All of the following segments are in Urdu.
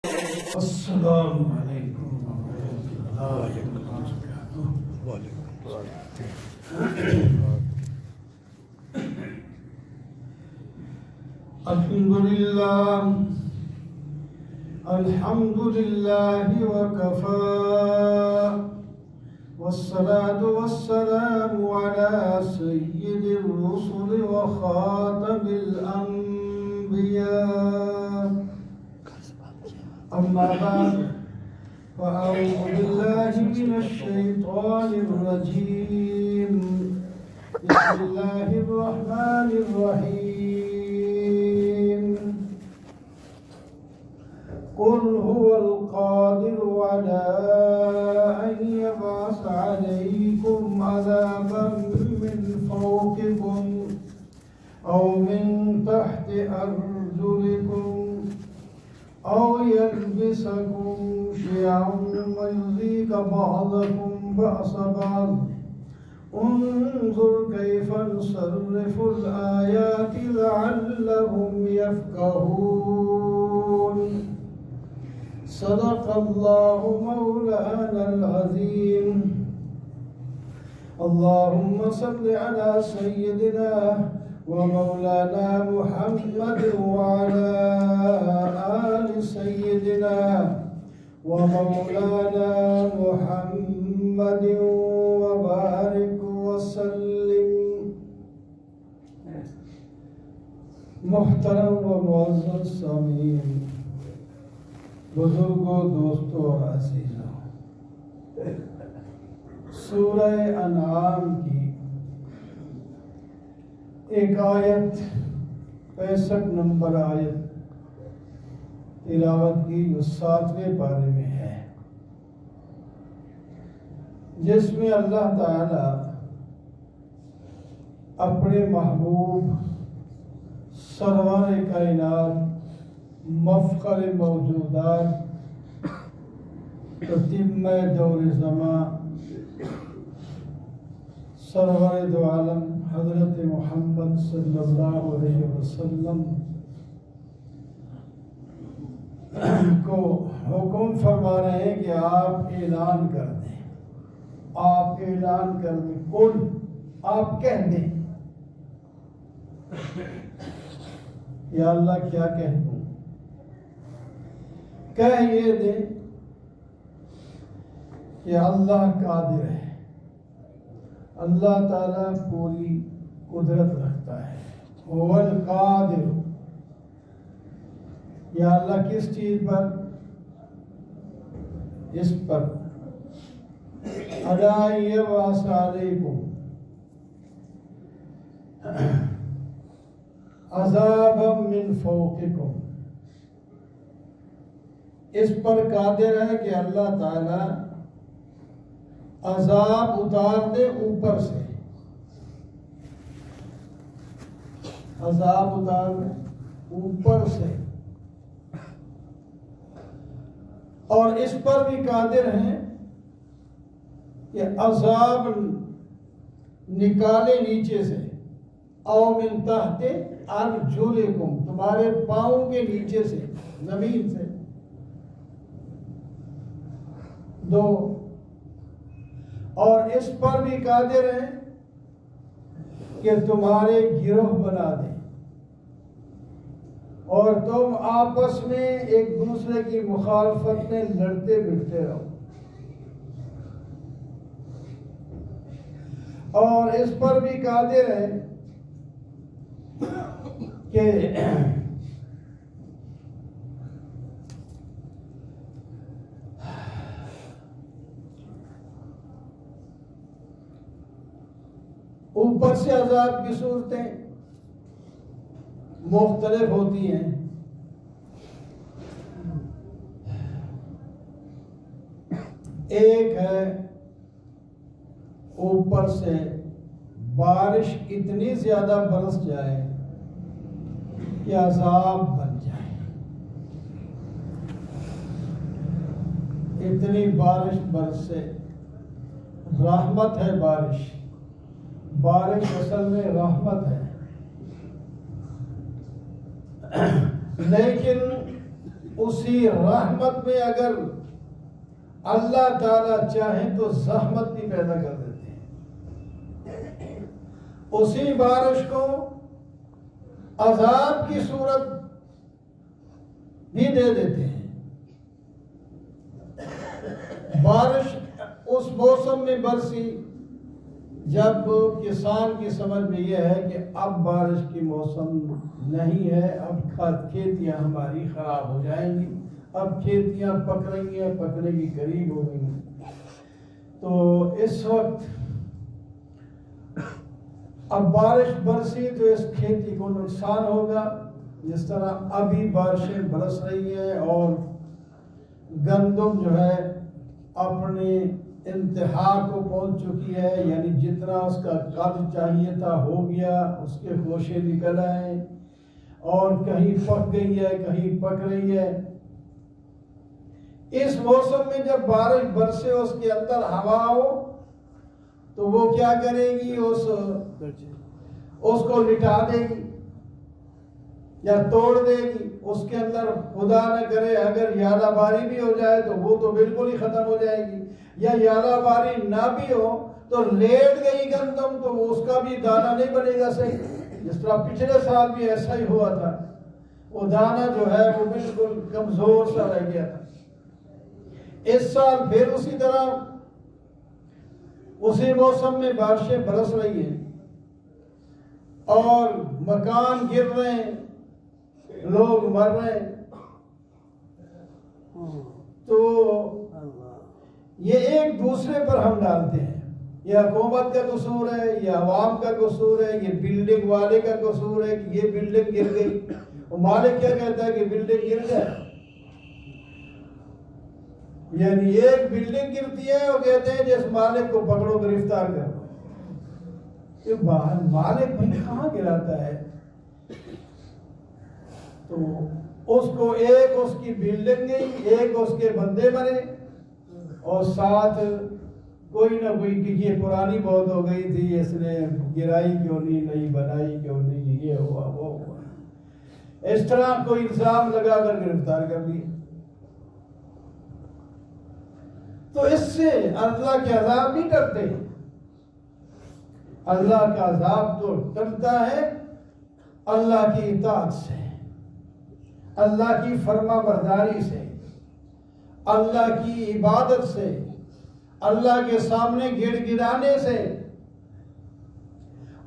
السلام علیکم ورحمۃ اللہ وبرکاتہ۔ الحمد للہ وکفى والصلاة والسلام على سید الرسل وخاتم الانبیاء، اما بعد فاعوذ باللہ من الشیطان الرجیم، بسم اللہ الرحمن الرحیم۔ قل هو القادر على أن يبعث عليكم عذابا من فوقكم أو من تحت أرجلكم أو يلبسكم شيعا ويذيق بعضكم بأس بعض، انظر كيف نصرف الآيات لعلهم يفقهون۔ صدق الله مولانا العظيم۔ اللهم صل على سيدنا ومولانا محمد وعلى آل سيدنا ومولانا محمد وبارك وسلم۔ محترم و معزز سامعین، بزرگوں، دوستوں اور عزیزوں، سورہ انعام کی ایک آیت 65 نمبر آیت تلاوت کی جو 7ویں پارے میں ہے، جس میں اللہ تعالی اپنے محبوب سرور کائنات، مفخر موجودات، تتمہ دور زمان، سرور دو عالم حضرت محمد صلی اللہ علیہ وسلم کو حکم فرما رہے ہیں کہ آپ اعلان کر دیں، آپ اعلان کر دیں، قل، آپ کہہ دیں۔ یا اللہ کیا کہہ دوں؟ کہہ یہ دیں کہ اللہ قادر ہے، اللہ تعالیٰ پوری قدرت رکھتا ہے۔ هو القادر، یا اللہ کس چیز پر؟ اس پر علی یبعث علیکم عذابا من فوقکم، اس پر قادر ہے کہ اللہ تعالی عذاب اتار دے اوپر سے، عذاب اتار دے اوپر سے، اور اس پر بھی قادر ہیں کہ عذاب نکالے نیچے سے، او من تحت ارجلکم، تمہارے پاؤں کے نیچے سے، زمین سے۔ دو، اور اس پر بھی قادر ہیں کہ تمہارے گروہ بنا دیں اور تم آپس میں ایک دوسرے کی مخالفت میں لڑتے بڑھتے رہو، اور اس پر بھی قادر ہے کہ اوپر سے عذاب کی صورتیں مختلف ہوتی ہیں۔ ایک ہے اوپر سے بارش اتنی زیادہ برس جائے کہ عذاب بن جائے، اتنی بارش برسے، رحمت ہے بارش، بارش اصل میں رحمت ہے، لیکن اسی رحمت میں اگر اللہ تعالیٰ چاہیں تو زحمت بھی پیدا کر دیتے ہیں، اسی بارش کو عذاب کی صورت بھی دے دیتے ہیں۔ بارش اس موسم میں برسی جب کسان کی سمجھ میں یہ ہے کہ اب بارش کی موسم نہیں ہے، اب کھیتیاں ہماری خراب ہو جائیں گی، اب کھیتیاں پک رہی ہیں، پکنے کی قریب ہو گئی ہیں، تو اس وقت اب بارش برسی تو اس کھیتی کو نقصان ہوگا۔ جس طرح ابھی بارشیں برس رہی ہیں اور گندم جو ہے اپنے انتہا کو پہنچ چکی ہے، یعنی جتنا اس کا قد چاہیے تھا ہو گیا، اس کے خوشے نکل آئے اور کہیں پک گئی ہے، کہیں پک رہی ہے۔ اس موسم میں جب بارش برسے اس کے اندر ہوا ہو تو وہ کیا کرے گی، اس کو لٹا دے گی یا توڑ دے گی۔ اس کے اندر خدا نہ کرے اگر یالہ باری بھی ہو جائے تو وہ تو بالکل ہی ختم ہو جائے گی، یا یالہ باری نہ بھی ہو تو لیٹ گئی گندم تو اس کا بھی دانہ نہیں بنے گا صحیح، جس طرح پچھلے سال بھی ایسا ہی ہوا تھا، وہ دانہ جو ہے وہ بالکل کمزور سا رہ گیا تھا۔ اس سال پھر اسی طرح اسی موسم میں بارشیں برس رہی ہیں اور مکان گر رہے ہیں، لوگ مر رہے ہیں، تو یہ ایک دوسرے پر ہم ڈالتے ہیں، یہ حکومت کا قصور ہے، یہ عوام کا قصور ہے، یہ بلڈنگ والے کا قصور ہے کہ یہ بلڈنگ گر گئی، اور مالک کیا کہتا ہے کہ بلڈنگ گر جائے، یعنی ایک بلڈنگ گرتی ہے اور کہتے ہیں جس مالک کو پکڑو گرفتار کرو۔ یہ مالک بھائی کہاں گراتا ہے؟ تو اس کو ایک اس کی بلڈنگ گئی، ایک اس کے بندے مرے، اور ساتھ کوئی نہ کوئی کہ یہ پرانی بہت ہو گئی تھی، اس نے گرائی کیوں نہیں، نئی بنائی کیوں نہیں، یہ ہوا وہ ہوا، اس طرح کوئی الزام لگا کر گرفتار کر لیا۔ تو اس سے اللہ کے عذاب نہیں ڈرتے، اللہ کا عذاب تو ڈرتا ہے اللہ کی اطاعت سے، اللہ کی فرما برداری سے، اللہ کی عبادت سے، اللہ کے سامنے گڑ گڑانے سے۔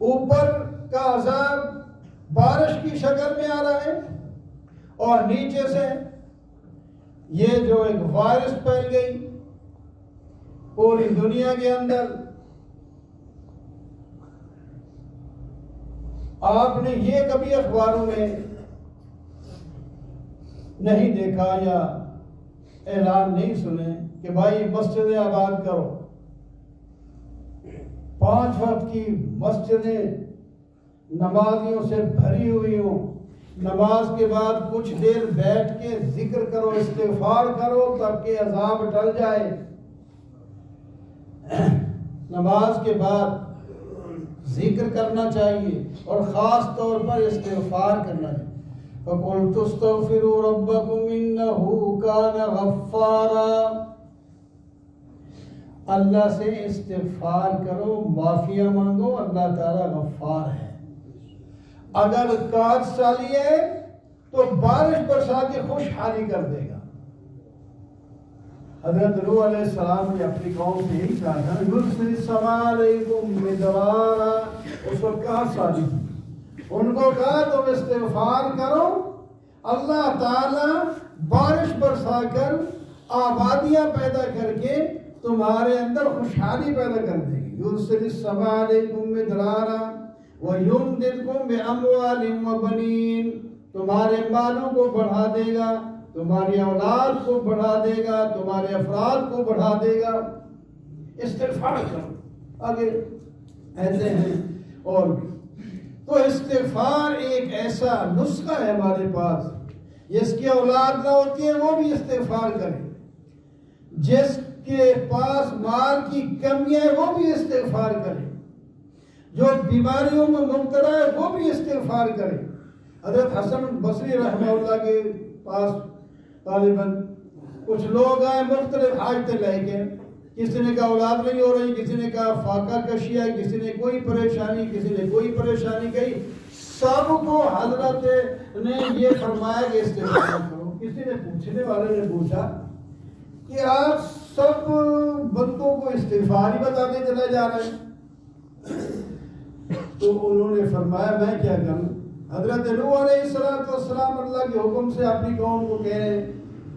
اوپر کا عذاب بارش کی شکل میں آ رہا ہے اور نیچے سے یہ جو ایک وائرس پھیل گئی پوری دنیا کے اندر۔ آپ نے یہ کبھی اخباروں میں نہیں دیکھا یا اعلان نہیں سنے کہ بھائی مسجدیں آباد کرو، 5 وقت کی مسجدیں نمازیوں سے بھری ہوئی ہوں، نماز کے بعد کچھ دیر بیٹھ کے ذکر کرو، استغفار کرو تاکہ عذاب ٹل جائے۔ نماز کے بعد ذکر کرنا چاہیے اور خاص طور پر استغفار کرنا چاہیے۔ فَقُلْتُ اسْتَغْفِرُوا رَبَّكُمْ إِنَّهُ كَانَ غَفَّارًا، اللہ سے استغفار کرو، معافیہ مانگو، اللہ تعالیٰ غفار ہے۔ اگر کاج سالی ہے تو بارش برسا کے خوشحالی کر دے گا۔ حضرت نوح علیہ السلام نے اپنی قوم سے یہی کہا تھا، یُرْسِلِ السَّمَاءَ عَلَيْكُمْ مِدْرَارًا، اس وقت کہاں سالی تھی، ان کو کہا تم استغفار کرو، اللہ تعالیٰ بارش برسا کر آبادیاں پیدا کر کے تمہارے اندر خوشحالی پیدا کر دے گی۔ یُرْسِلِ السَّمَاءَ عَلَيْكُمْ مِدْرَارًا وَيُمْدِدْكُمْ بِأَمْوَالٍ وَبَنِينَ، تمہارے مالوں کو بڑھا دے گا، تمہاری اولاد کو بڑھا دے گا، تمہارے افراد کو بڑھا دے گا۔ استغفار کرو، آگے ایسے ہیں اور بھی۔ تو استغفار ایک ایسا نسخہ ہے ہمارے پاس، جس کی اولاد نہ ہوتی ہے وہ بھی استغفار کرے، جس کے پاس مال کی کمی ہے وہ بھی استغفار کرے، جو بیماریوں میں مبتلا ہے وہ بھی استغفار کرے۔ حضرت حسن بصری رحمہ اللہ کے پاس طالباً کچھ لوگ آئے مختلف حاجتیں لے کے، کسی نے کہا اولاد نہیں ہو رہی، کسی نے کہا فاقہ کشی ہے، کسی نے کوئی پریشانی، کسی نے کوئی پریشانی کہی، سب کو حضرت نے یہ فرمایا کہ استغفار کرو۔ کسی نے پوچھنے والے نے پوچھا کہ آپ سب بندوں کو استغفار ہی بتاتے چلے جا رہے ہیں، تو انہوں نے فرمایا میں کیا کروں؟ حضرت نوح علیہ السلام اللہ کے حکم سے اپنی قوم کو کہہ رہے ہیں،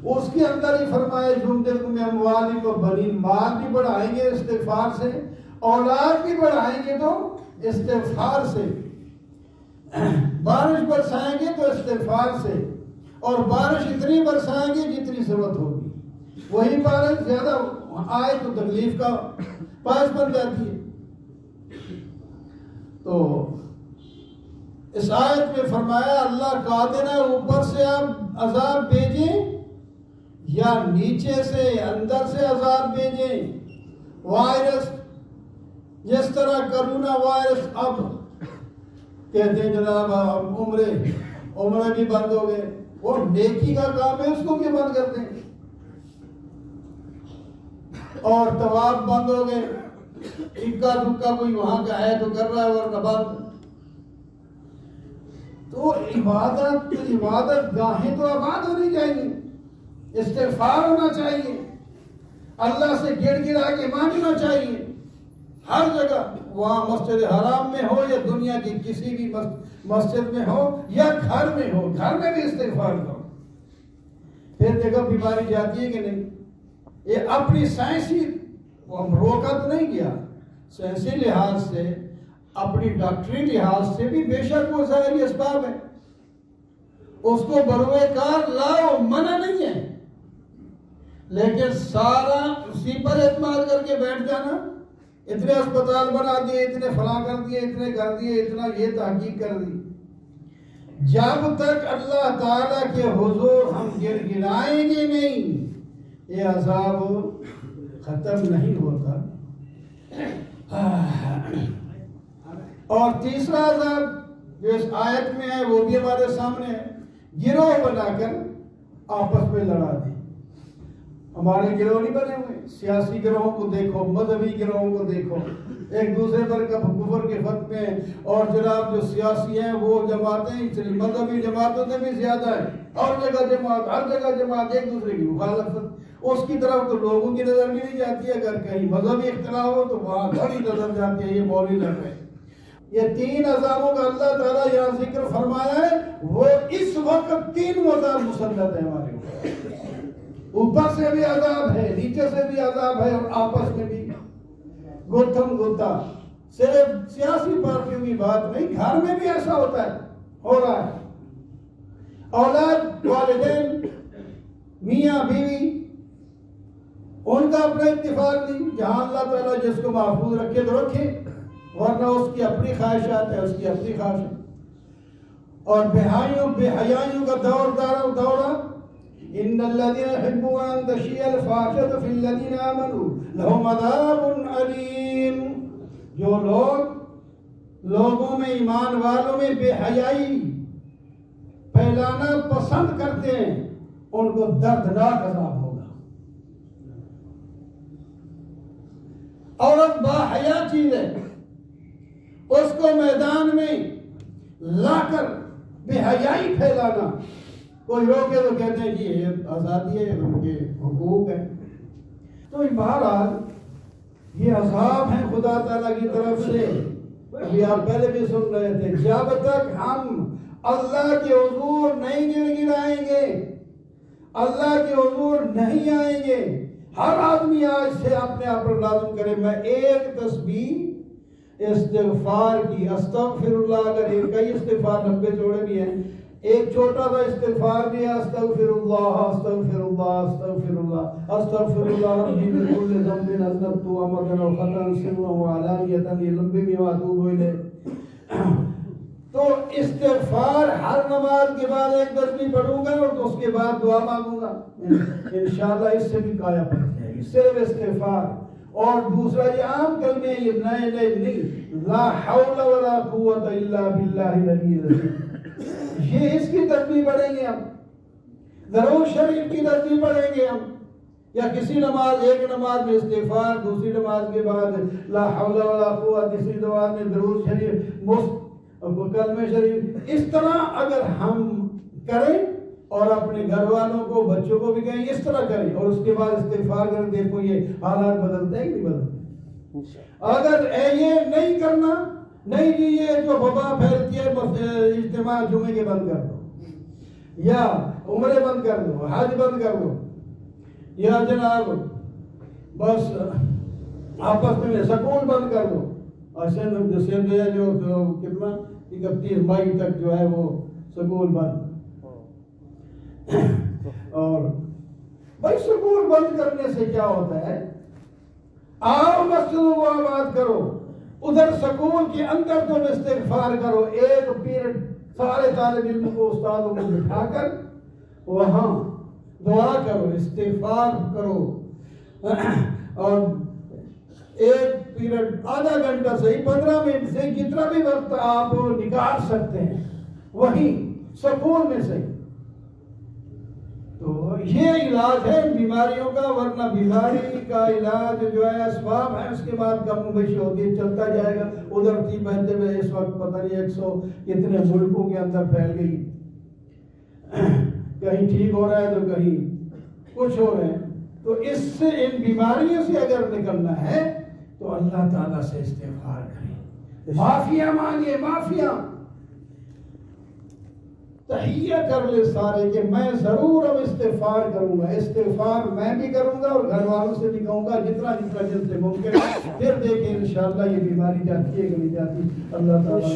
اس کے اندر ہی فرمایا جمدکم میں اموالکم و بنین، مال بھی بڑھائیں گے استغفار سے، اولاد بھی بڑھائیں گے تو استغفار سے، بارش برسائیں گے تو استغفار سے، اور بارش اتنی برسائیں گے جتنی ضرورت ہوگی، وہی بارش زیادہ آئے تو تکلیف کا باعث بن جاتی ہے۔ تو اس آیت میں فرمایا اللہ قادر ہے اوپر سے آپ عذاب بھیجیں یا نیچے سے اندر سے عذاب بھیجیں۔ وائرس جس طرح کرونا وائرس، اب کہتے ہیں جناب عمرے بھی بند ہو گئے، اور نیکی کا کام ہے اس کو کیوں بند کرتے ہیں؟ اور طواف بند ہو گئے، اکا دکا کوئی وہاں کا ہے تو کر رہا ہے ورنہ بند۔ تو عبادت گاہیں تو آباد ہونی چاہیے، استغفار ہونا چاہیے، اللہ سے گڑ گڑا کے مانگنا چاہیے ہر جگہ، وہاں مسجد حرام میں ہو یا دنیا کی کسی بھی مسجد میں ہو یا گھر میں ہو، گھر میں بھی استغفار کرو۔ پھر دیکھو بیماری جاتی ہے کہ نہیں۔ یہ اپنی سائنسی روکا تو نہیں کیا، سائنسی لحاظ سے، اپنی ڈاکٹری لحاظ سے بھی بے شک وہ ظاہری اسباب ہے، اس کو بروئے کار لاؤ، منع نہیں ہے، لیکن سارا اسی پر اعتماد کر کے بیٹھ جانا، اتنے اسپتال بنا دیے، اتنے فلاں کر دیے، اتنے کر دیے، اتنا یہ تحقیق کر دی، جب تک اللہ تعالیٰ کے حضور ہم گڑ گڑائیں گے نہیں یہ عذاب ختم نہیں ہوتا۔ اور تیسرا عذاب جو اس آیت میں ہے وہ بھی ہمارے سامنے ہے، گروہ بنا کر آپس میں لڑا دیں۔ ہمارے گروہ نہیں بنے ہوئے، سیاسی گروہوں کو دیکھو، مذہبی گروہوں کو دیکھو، ایک دوسرے پر کفر کے فتوے، اور جناب جو سیاسی ہیں وہ جماعتیں مذہبی جماعتوں سے بھی زیادہ ہیں، اور جگہ جماعت، ہر جگہ جماعت، ایک دوسرے کی مخالفت، اس کی طرف تو لوگوں کی نظر بھی نہیں جاتی ہے، اگر کہیں مذہبی اختلاف ہو تو وہاں بڑی نظر جاتی ہے، یہ مولوی لڑ رہے ہیں۔ یہ تین عذابوں کا اللہ تعالیٰ یہاں ذکر فرمایا ہے، وہ اس وقت تین عذاب مسلط ہیں ہمارے اوپر، اوپر سے بھی عذاب ہے، نیچے سے بھی عذاب ہے، اور آپس میں بھی گتھم گتا۔ صرف سیاسی پارٹیوں کی بات نہیں، گھر میں بھی ایسا ہوتا ہے، ہو رہا ہے، اولاد، والدین، میاں بیوی، ان کا اپنا اتفاق نہیں، جہاں اللہ تعالیٰ جس کو محفوظ رکھے تو رکھے، ورنہ اس کی اپنی خواہشات ہے، اس کی اپنی خواہش ہے۔ اور بے حیائیوں کا دورہ، ان الذین یحبون ان تشیع الفاحشۃ فی الذین آمنوا لہم عذاب علیم، جو لوگوں میں، ایمان والوں میں بے حیائی پھیلانا پسند کرتے ہیں، ان کو دردناک عذاب ہوگا۔ عورت باحیا چیز ہے، اس کو میدان میں لا کر بے حیائی پھیلانا، کوئی روکے تو کہتے ہیں جی یہ آزادی ہے، ان کے حقوق ہے۔ تو بہرحال یہ عذاب ہیں خدا تعالیٰ کی طرف سے، ابھی آپ پہلے بھی سن رہے تھے، جب تک ہم اللہ کے حضور نہیں گڑ گڑائیں گے، اللہ کے حضور نہیں آئیں گے۔ ہر آدمی آج سے اپنے آپ پر لازم کرے، میں ایک تسبیح استغفار کی، استغفر اللہ، اگر کئی استغفار لمبے چوڑے بھی ہیں، ایک چھوٹا سا استغفار بھی ہے، استغفر اللہ استغفر اللہ استغفر اللہ استغفر اللہ ربی من کل ذنب اذنبت وعمدا وخطا سرا وعلانیۃ، یہ لمبے بھی واتوب الیہ۔ تو استغفار ہر نماز کے بعد ایک تسبیح پڑھوں گا اور اس کے بعد دعا مانگوں گا، انشاءاللہ اس سے بھی کایا پلٹ جائے گی، صرف استغفار۔ اور دوسرا یہ عام کلمے، یہ نئے نہیں، لا حول ولا قوت الا باللہ العلی العظیم، یہ اس کی تسبیح پڑھیں گے ہم۔ درود شریف کی ترتیب پڑھیں گے ہم، یا کسی نماز، ایک نماز میں استغفار، دوسری نماز کے بعد لا حول ولا قوت، تیسری نماز میں درود شریف، کلمہ شریف، اس طرح اگر ہم کریں اور اپنے گھر والوں کو، بچوں کو بھی کہیں اس طرح کریں، اور اس کے بعد استغفار کریں، دیکھو یہ حالات بدلتے ہیں کہ نہیں بدلتے؟ اگر یہ نہیں کرنا، نہیں جی یہ جو وبا پھیلتی ہے اجتماع جمعے کے بند کر دو، یا عمرے بند کر دو، حج بند کر دو، یا جناب بس آپس میں سکول بند کر دو، اور سندھ جو کتنا 31 مئی تک جو ہے وہ سکول بند، اور بھائی سکول بند کرنے سے کیا ہوتا ہے؟ آؤ مسجدوں کو آباد کرو، ادھر سکول کے اندر تم استغفار کرو، ایک پیریڈ سارے طالب علم کو، استادوں کو بٹھا کر وہاں دعا کرو، استغفار کرو، اور ایک پیریڈ آدھا گھنٹہ سے 15 منٹ سے جتنا بھی وقت آپ نکال سکتے ہیں وہیں سکول میں سے، تو یہ علاج ہے بیماریوں کا، ورنہ بیماری کا علاج جو ہے اسباب ہے، اس کے بعد کم و بیش ہوتی چلتا جائے گا، ادھر تھی بہتے ہوئے اس وقت پتہ نہیں 100 کتنے ملکوں کے اندر پھیل گئی، کہیں ٹھیک ہو رہا ہے تو کہیں کچھ ہو رہے ہیں، تو اس سے ان بیماریوں سے اگر نکلنا ہے تو اللہ تعالیٰ سے استغفار کریں، معافیاں مانگے، معافیاں تحیہ کر لے سارے کہ میں ضرور اب استغفار کروں گا، استغفار میں بھی کروں گا اور گھر والوں سے بھی کہوں گا جتنا جن سے ممکن ہے، پھر دیکھیں انشاءاللہ یہ بیماری جاتی ہے کہ نہیں جاتی۔ اللہ تعالیٰ